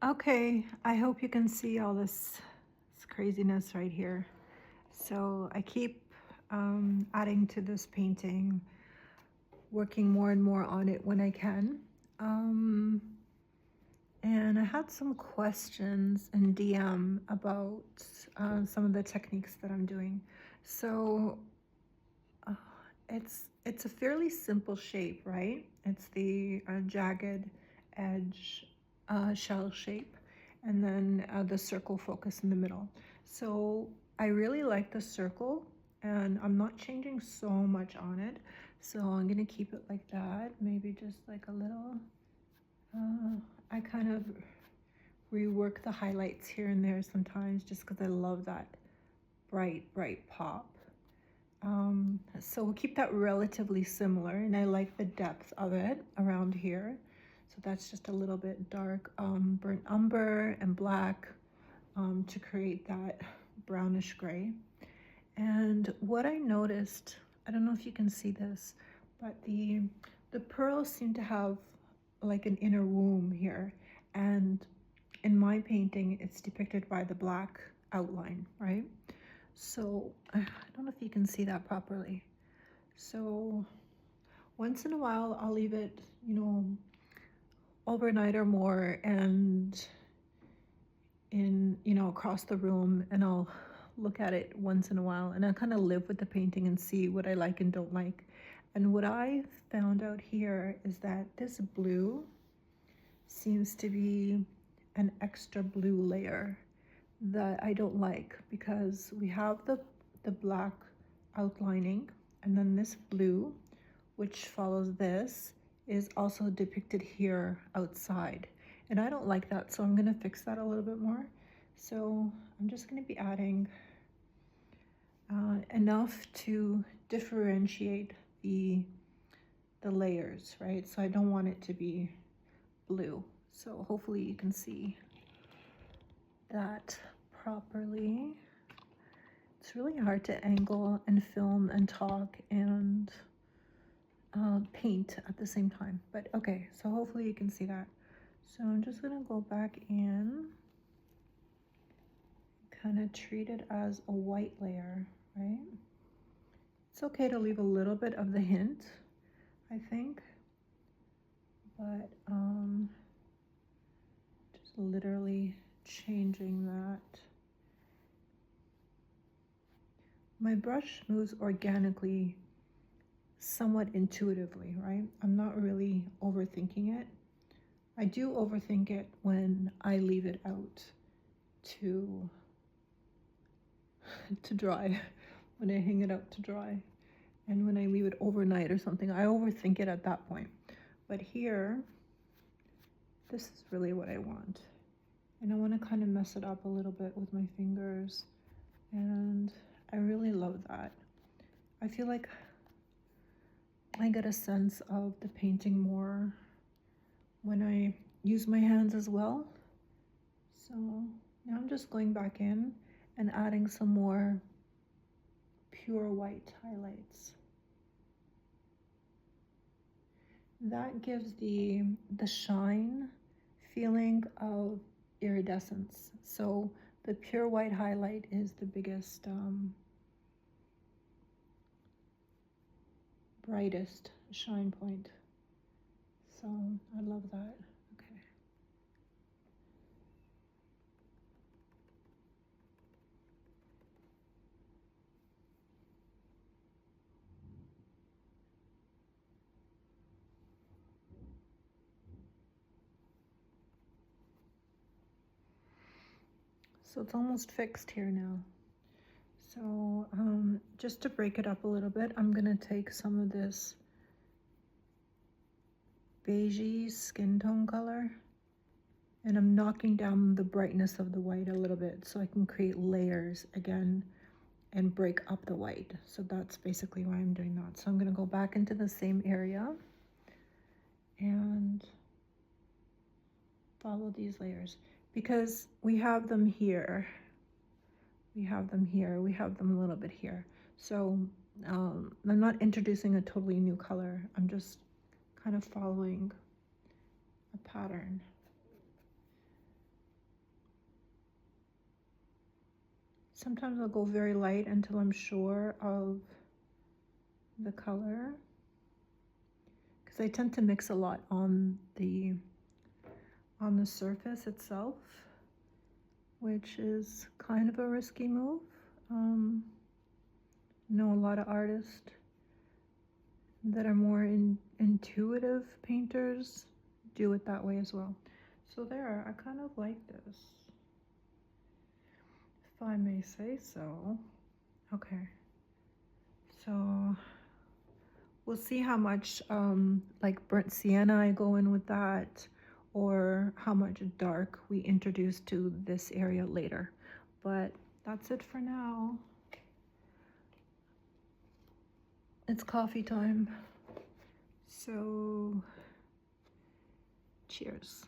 Okay, I hope you can see all this craziness right here. So I keep adding to this painting, working more and more on it when I can. Um, and I had some questions in DM about some of the techniques that I'm doing. So uh, it's a fairly simple shape, right? It's the jagged edge shell shape, and then the circle focus in the middle. So I really like the circle, and I'm not changing so much on it. So I'm gonna keep it like that. Maybe just like a little. I kind of rework the highlights here and there sometimes, just because I love that bright pop. So we'll keep that relatively similar, and I like the depth of it around here. So that's just a little bit dark burnt umber and black to create that brownish gray. And what I noticed, I don't know if you can see this, but the pearls seem to have like an inner womb here. And in my painting, it's depicted by the black outline, right? So I don't know if you can see that properly. So once in a while, I'll leave it, overnight or more, and across the room, and I'll look at it once in a while, and I kind of live with the painting and see what I like and don't like. And what I found out here is that this blue seems to be an extra blue layer that I don't like, because we have the black outlining, and then this blue, which follows this, is also depicted here outside. And I don't like that, so I'm gonna fix that a little bit more. So I'm just gonna be adding enough to differentiate the layers, right? So I don't want it to be blue. So hopefully you can see that properly. It's really hard to angle and film and talk and paint at the same time. But okay, so hopefully you can see that. So I'm just gonna go back in, kind of treat it as a white layer, right? It's okay to leave a little bit of the hint, I think, but just literally changing that. My brush moves organically, somewhat intuitively, right? I'm not really overthinking it. I do overthink it when I leave it out to to dry, when I hang it out to dry, and when I leave it overnight or something, I overthink it at that point. But here, this is really what I want, and I want to kind of mess it up a little bit with my fingers, and I really love that. I feel like I get a sense of the painting more when I use my hands as well. So now I'm just going back in and adding some more pure white highlights. That gives the shine feeling of iridescence. So the pure white highlight is the biggest, brightest shine point. So I love that. Okay. So it's almost fixed here now. So just to break it up a little bit, I'm gonna take some of this beigey skin tone color, and I'm knocking down the brightness of the white a little bit so I can create layers again and break up the white. So that's basically why I'm doing that. So I'm gonna go back into the same area and follow these layers, because we have them here, we have them here, we have them a little bit here. So I'm not introducing a totally new color, I'm just kind of following a pattern. Sometimes I'll go very light until I'm sure of the color, because I tend to mix a lot on the surface itself, which is kind of a risky move. Know a lot of artists that are more intuitive painters do it that way as well. So there, I kind of like this, if I may say so. Okay, so we'll see how much like burnt sienna I go in with that, or how much dark we introduce to this area later. But that's it for now. It's coffee time. So cheers.